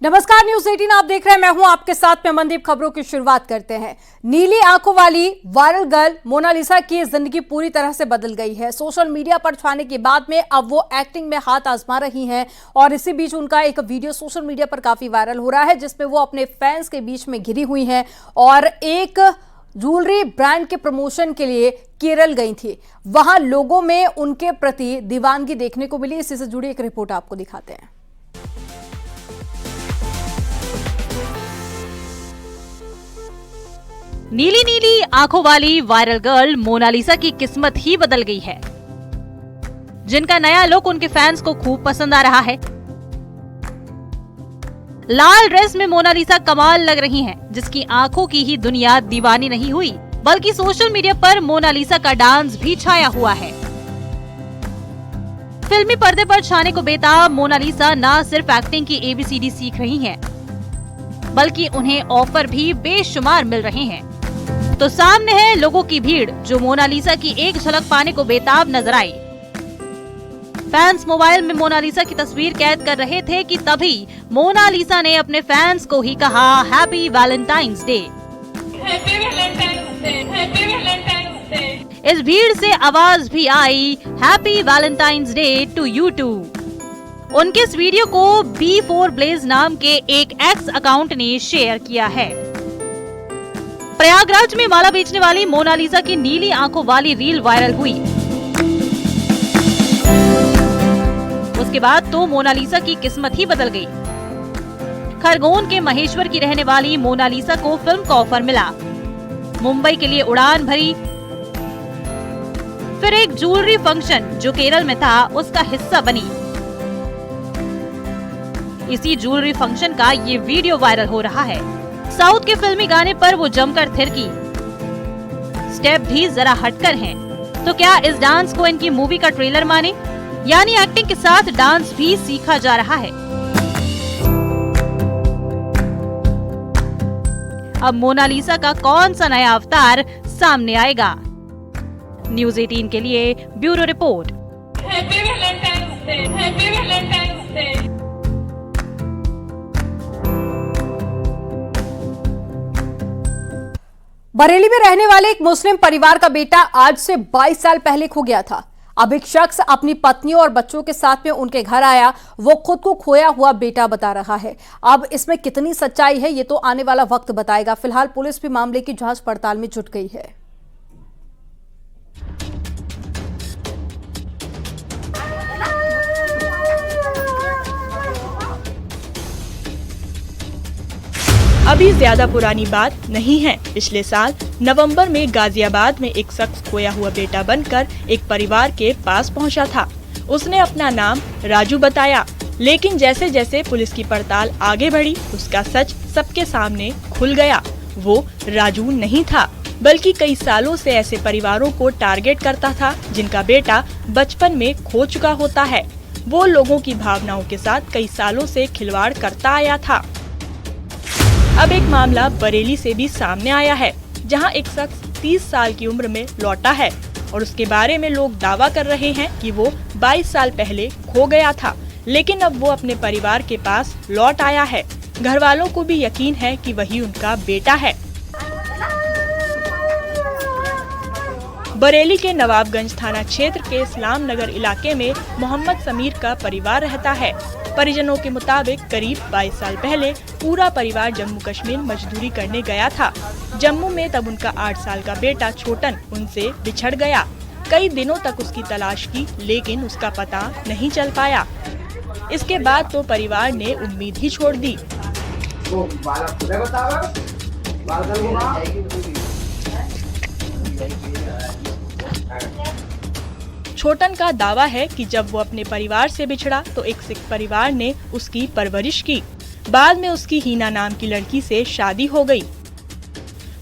नमस्कार, न्यूज़ 18 आप देख रहे हैं। मैं हूं आपके साथ में मनदीप। खबरों की शुरुआत करते हैं। नीली आंखों वाली वायरल गर्ल मोनालिसा की जिंदगी पूरी तरह से बदल गई है। सोशल मीडिया पर छाने के बाद में अब वो एक्टिंग में हाथ आजमा रही हैं और इसी बीच उनका एक वीडियो सोशल मीडिया पर काफी वायरल हो रहा है, जिसमें वो अपने फैंस के बीच में घिरी हुई हैं और एक ज्वेलरी ब्रांड के प्रमोशन के लिए केरल गई थी। वहां लोगों में उनके प्रति दीवानगी देखने को मिली। इसी से जुड़ी एक रिपोर्ट आपको दिखाते हैं। नीली नीली आंखों वाली वायरल गर्ल मोनालिसा की किस्मत ही बदल गई है, जिनका नया लुक उनके फैंस को खूब पसंद आ रहा है। लाल ड्रेस में मोनालिसा कमाल लग रही हैं, जिसकी आंखों की ही दुनिया दीवानी नहीं हुई, बल्कि सोशल मीडिया पर मोनालिसा का डांस भी छाया हुआ है। फिल्मी पर्दे पर छाने को बेताब मोनालिसा न सिर्फ एक्टिंग की ABCD सीख रही हैं, बल्कि उन्हें ऑफर भी बेशुमार मिल रहे हैं। तो सामने है लोगों की भीड़, जो मोनालिसा की एक झलक पाने को बेताब नजर आई। फैंस मोबाइल में मोनालिसा की तस्वीर कैद कर रहे थे कि तभी मोनालिसा ने अपने फैंस को ही कहा हैप्पी वैलेंटाइंस डे। इस भीड़ से आवाज भी आई happy Valentine's day to you too. उनके इस वीडियो को B4 ब्लेज नाम के एक एक्स अकाउंट ने शेयर किया है। प्रयागराज में माला बेचने वाली मोनालिसा की नीली आंखों वाली रील वायरल हुई। उसके बाद तो मोनालिसा की किस्मत ही बदल गई। खरगोन के महेश्वर की रहने वाली मोनालिसा को फिल्म का ऑफर मिला। मुंबई के लिए उड़ान भरी, फिर एक ज्वेलरी फंक्शन जो केरल में था उसका हिस्सा बनी। इसी ज्वेलरी फंक्शन का ये वीडियो वायरल हो रहा है। साउथ के फिल्मी गाने पर वो जमकर थिरकी। स्टेप भी जरा हटकर हैं। तो क्या इस डांस को इनकी मूवी का ट्रेलर माने? यानी एक्टिंग के साथ डांस भी सीखा जा रहा है। अब मोनालिसा का कौन सा नया अवतार सामने आएगा? न्यूज़ 18 के लिए bureau report. Happy Valentine's day, happy Valentine's day. Bareilly में रहने वाले एक मुस्लिम परिवार का बेटा आज से 22 साल पहले खो गया था। अब एक शख्स अपनी पत्नी और बच्चों के साथ में उनके घर आया। वो खुद को खोया हुआ बेटा बता रहा है। अब इसमें कितनी सच्चाई है ये तो आने वाला वक्त बताएगा। फिलहाल पुलिस भी मामले की जांच पड़ताल में जुट गई है। अभी ज्यादा पुरानी बात नहीं है। पिछले साल नवंबर में गाजियाबाद में एक शख्स खोया हुआ बेटा बनकर एक परिवार के पास पहुंचा था। उसने अपना नाम राजू बताया, लेकिन जैसे जैसे पुलिस की पड़ताल आगे बढ़ी, उसका सच सबके सामने खुल गया। वो राजू नहीं था, बल्कि कई सालों से ऐसे परिवारों को टारगेट करता था जिनका बेटा बचपन में खो चुका होता है। वो लोगों की भावनाओं के साथ कई सालों से खिलवाड़ करता आया था। अब एक मामला बरेली से भी सामने आया है, जहां एक शख्स 30 साल की उम्र में लौटा है और उसके बारे में लोग दावा कर रहे हैं कि वो 22 साल पहले खो गया था, लेकिन अब वो अपने परिवार के पास लौट आया है। घर वालों को भी यकीन है कि वही उनका बेटा है। बरेली के नवाबगंज थाना क्षेत्र के इस्लाम नगर इलाके में मोहम्मद समीर का परिवार रहता है। परिजनों के मुताबिक करीब 22 साल पहले पूरा परिवार जम्मू कश्मीर मजदूरी करने गया था। जम्मू में तब उनका 8 साल का बेटा छोटन उनसे बिछड़ गया। कई दिनों तक उसकी तलाश की, लेकिन उसका पता नहीं चल पाया। इसके बाद तो परिवार ने उम्मीद ही छोड़ दी। छोटन का दावा है कि जब वो अपने परिवार से बिछड़ा तो एक सिख परिवार ने उसकी परवरिश की। बाद में उसकी हीना नाम की लड़की से शादी हो गई।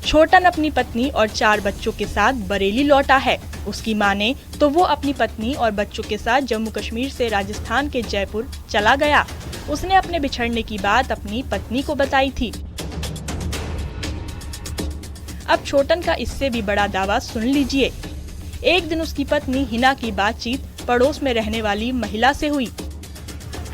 छोटन अपनी पत्नी और 4 बच्चों के साथ बरेली लौटा है। उसकी माने तो वो अपनी पत्नी और बच्चों के साथ जम्मू कश्मीर से राजस्थान के जयपुर चला गया। उसने अपने बिछड़ने की बात अपनी पत्नी को बताई थी। अब छोटन का इससे भी बड़ा दावा सुन लीजिए। एक दिन उसकी पत्नी हिना की बातचीत पड़ोस में रहने वाली महिला से हुई।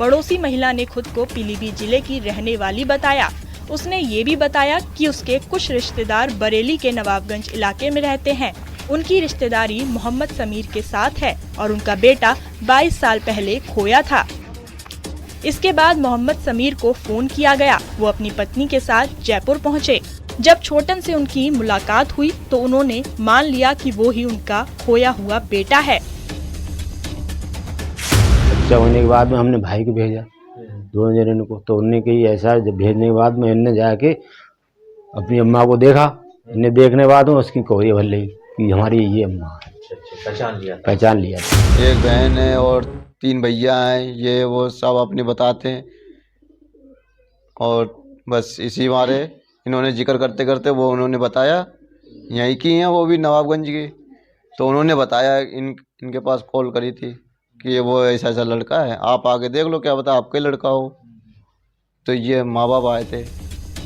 पड़ोसी महिला ने खुद को पीलीभीत जिले की रहने वाली बताया। उसने ये भी बताया कि उसके कुछ रिश्तेदार बरेली के नवाबगंज इलाके में रहते हैं। उनकी रिश्तेदारी मोहम्मद समीर के साथ है और उनका बेटा 22 साल पहले खोया था। इसके बाद मोहम्मद समीर को फोन किया गया। वो अपनी पत्नी के साथ जयपुर पहुँचे। जब छोटन से उनकी मुलाकात हुई तो उन्होंने मान लिया कि वो ही उनका खोया हुआ बेटा है। बच्चा होने के बाद में हमने भाई को भेजा, दोनों जने को, तो उन्होंने कही ऐसा। जब भेजने के बाद में इनने जाके अपनी अम्मा को देखा। इन्हें देखने के बाद में उसकी कोई भल रही कि हमारी ये अम्मा है। पहचान लिया। एक बहन है और 3 भैया हैं। ये वो सब अपने बताते हैं और बस इसी बारे इन्होंने जिक्र करते करते वो उन्होंने बताया यहीं की हैं, वो भी नवाबगंज की। तो उन्होंने बताया इनके पास कॉल करी थी कि वो ऐसा ऐसा लड़का है, आप आके देख लो, क्या पता आपका लड़का हो। तो ये माँ बाप आए थे।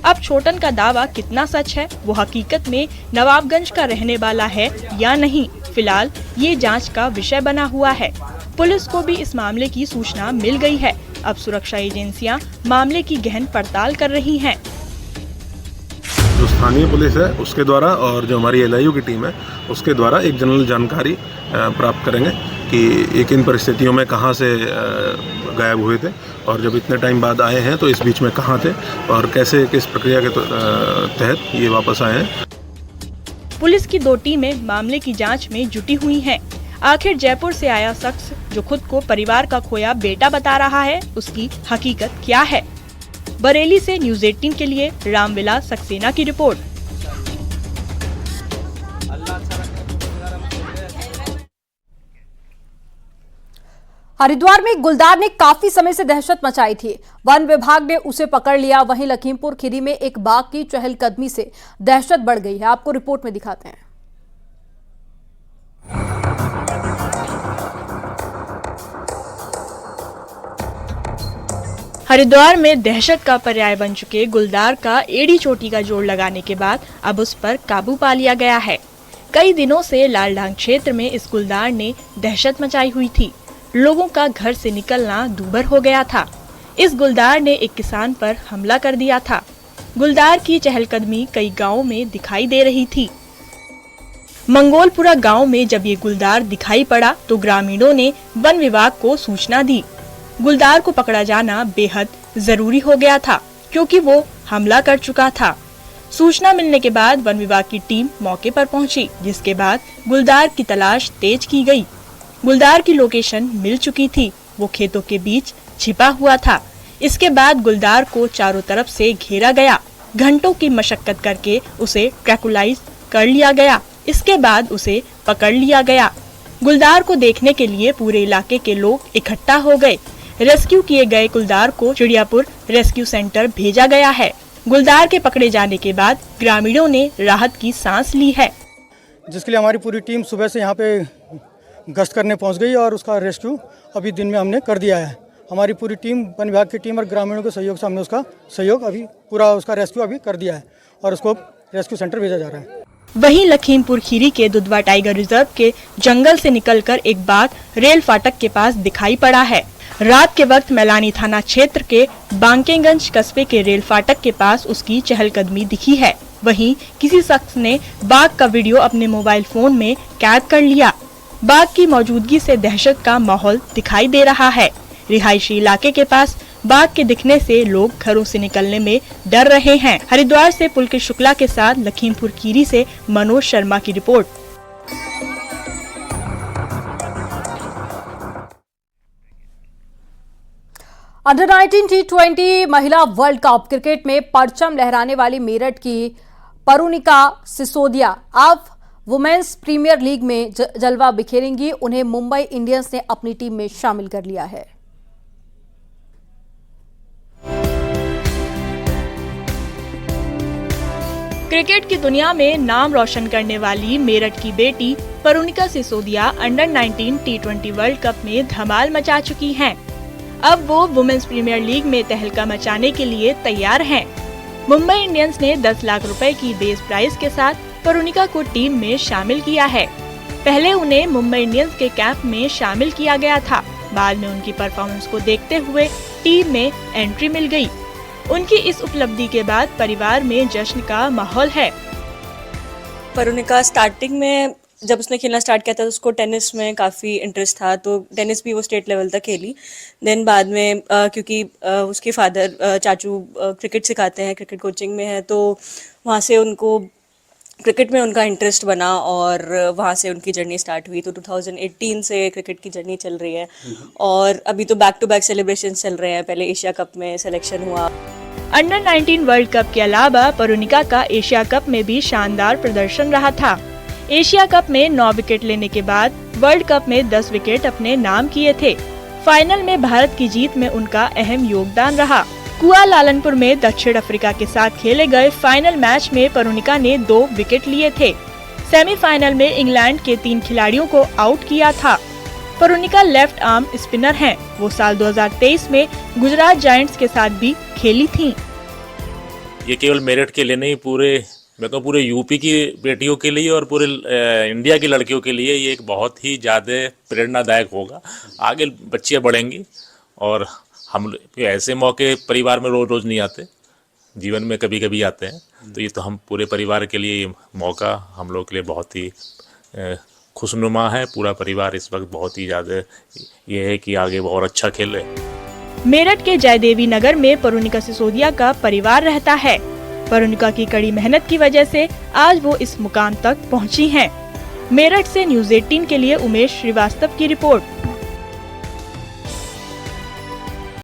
अब छोटन का दावा कितना सच है, वो हकीकत में नवाबगंज का रहने वाला है या नहीं, फिलहाल ये जांच का विषय बना हुआ है। पुलिस को भी इस मामले की सूचना मिल गई है। अब सुरक्षा एजेंसियां मामले की गहन पड़ताल कर रही हैं। जो स्थानीय पुलिस है उसके द्वारा और जो हमारी LIU की टीम है उसके द्वारा एक जनरल जानकारी प्राप्त करेंगे कि इन परिस्थितियों में कहां से गायब हुए थे और जब इतने टाइम बाद आए हैं तो इस बीच में कहां थे और कैसे किस प्रक्रिया के तहत ये वापस आए हैं। पुलिस की 2 टीमें मामले की जांच में जुटी हुई हैं। आखिर जयपुर से आया शख्स जो खुद को परिवार का खोया बेटा बता रहा है, उसकी हकीकत क्या है। बरेली से न्यूज़ 18 के लिए रामविलास सक्सेना की रिपोर्ट। हरिद्वार में गुलदार ने काफी समय से दहशत मचाई थी। वन विभाग ने उसे पकड़ लिया। वहीं लखीमपुर खीरी में एक बाघ की चहलकदमी से दहशत बढ़ गई है। आपको रिपोर्ट में दिखाते हैं। हरिद्वार में दहशत का पर्याय बन चुके गुलदार का एड़ी चोटी का जोड़ लगाने के बाद अब उस पर काबू पा लिया गया है। कई दिनों से लालढांग क्षेत्र में इस गुलदार ने दहशत मचाई हुई थी। लोगों का घर से निकलना दूभर हो गया था। इस गुलदार ने एक किसान पर हमला कर दिया था। गुलदार की चहलकदमी कई गांवों में दिखाई दे रही थी। मंगोलपुरा गांव में जब ये गुलदार दिखाई पड़ा तो ग्रामीणों ने वन विभाग को सूचना दी। गुलदार को पकड़ा जाना बेहद जरूरी हो गया था क्योंकि वो हमला कर चुका था। सूचना मिलने के बाद वन विभाग की टीम मौके पर पहुंची, जिसके बाद गुलदार की तलाश तेज की गई। गुलदार की लोकेशन मिल चुकी थी। वो खेतों के बीच छिपा हुआ था। इसके बाद गुलदार को चारों तरफ से घेरा गया। घंटों की मशक्कत करके उसे ट्रैकुलाइज कर लिया गया। इसके बाद उसे पकड़ लिया गया। गुलदार को देखने के लिए पूरे इलाके के लोग इकट्ठा हो गए। रेस्क्यू किए गए गुलदार को चिड़ियापुर रेस्क्यू सेंटर भेजा गया है। गुलदार के पकड़े जाने के बाद ग्रामीणों ने राहत की सांस ली है, जिसके लिए हमारी पूरी टीम सुबह से यहाँ पे गश्त करने पहुँच गई और उसका रेस्क्यू अभी दिन में हमने कर दिया है। हमारी पूरी टीम, वन विभाग की टीम और ग्रामीणों के सहयोग से हमने उसका सहयोग अभी पूरा उसका रेस्क्यू अभी कर दिया है और उसको रेस्क्यू सेंटर भेजा जा रहा है। वहीं लखीमपुर खीरी के दुधवा टाइगर रिजर्व के जंगल से निकलकर एक बाघ रेल फाटक के पास दिखाई पड़ा है। रात के वक्त मैलानी थाना क्षेत्र के बांकेगंज कस्बे के रेल फाटक के पास उसकी चहलकदमी दिखी है। वहीं किसी शख्स ने बाघ का वीडियो अपने मोबाइल फोन में कैद कर लिया। बाघ की मौजूदगी से दहशत का माहौल दिखाई दे रहा है। रिहायशी इलाके के पास बाघ के दिखने से लोग घरों से निकलने में डर रहे हैं। हरिद्वार से पुलकित शुक्ला के साथ लखीमपुर खीरी से मनोज शर्मा की रिपोर्ट। अंडर 19 T20 महिला वर्ल्ड कप क्रिकेट में परचम लहराने वाली मेरठ की परुनिका सिसोदिया अब वुमेन्स प्रीमियर लीग में जलवा बिखेरेंगी। उन्हें मुंबई इंडियंस ने अपनी टीम में शामिल कर लिया है। क्रिकेट की दुनिया में नाम रोशन करने वाली मेरठ की बेटी Parunika Sisodia under 19 T20 world cup में धमाल मचा चुकी हैं। अब वो वुमेन्स प्रीमियर लीग में तहलका मचाने के लिए तैयार हैं। मुंबई इंडियंस ने 10 लाख रुपए की बेस प्राइस के साथ परुनिका को टीम में शामिल किया है। पहले उन्हें मुंबई इंडियंस के कैंप में शामिल किया गया था। बाद में उनकी परफॉर्मेंस को देखते हुए टीम में एंट्री मिल गई। उनकी इस उपलब्धि के बाद परिवार में जश्न का माहौल है। वरुणिका स्टार्टिंग में जब उसने खेलना स्टार्ट किया था तो उसको टेनिस में काफ़ी इंटरेस्ट था, तो टेनिस भी वो स्टेट लेवल तक खेली। देन बाद में क्योंकि उसके फादर चाचू क्रिकेट सिखाते हैं, क्रिकेट कोचिंग में है, तो वहाँ से उनको क्रिकेट में उनका इंटरेस्ट बना और वहाँ से उनकी जर्नी स्टार्ट हुई। तो 2018 से क्रिकेट की जर्नी चल रही है और अभी तो बैक टू बैक सेलिब्रेशन चल रहे हैं। पहले एशिया कप में सिलेक्शन हुआ। अंडर 19 वर्ल्ड कप के अलावा वरुणिका का एशिया कप में भी शानदार प्रदर्शन रहा था। एशिया कप में 9 विकेट लेने के बाद वर्ल्ड कप में 10 विकेट अपने नाम किए थे। फाइनल में भारत की जीत में उनका अहम योगदान रहा। कुआलालंपुर में दक्षिण अफ्रीका के साथ खेले गए फाइनल मैच में वरुणिका ने 2 विकेट लिए थे। सेमीफाइनल में इंग्लैंड के 3 खिलाड़ियों को आउट किया था। वरुणिका लेफ्ट आर्म स्पिनर हैं। वो साल 2023 में गुजरात जायंट्स के साथ भी खेली थीं। ये केवल मेरिट के लिए नहीं, पूरे यूपी की बेटियों के लिए और पूरे इंडिया की लड़कियों के लिए ये एक बहुत ही ज़्यादा प्रेरणादायक होगा। आगे बच्चियाँ बढ़ेंगी और हम ऐसे मौके परिवार में रोज रोज नहीं आते, जीवन में कभी कभी आते हैं। तो ये तो हम पूरे परिवार के लिए मौका हम लोग के लिए बहुत ही खुशनुमा है। पूरा परिवार इस वक्त बहुत ही ज़्यादा ये है कि आगे और अच्छा खेले। मेरठ के जयदेवी नगर में वरुणिका सिसोदिया का परिवार रहता है। वरुणिका की कड़ी मेहनत की वजह से आज वो इस मुकाम तक पहुंची हैं। मेरठ से न्यूज़ 18 के लिए उमेश श्रीवास्तव की रिपोर्ट।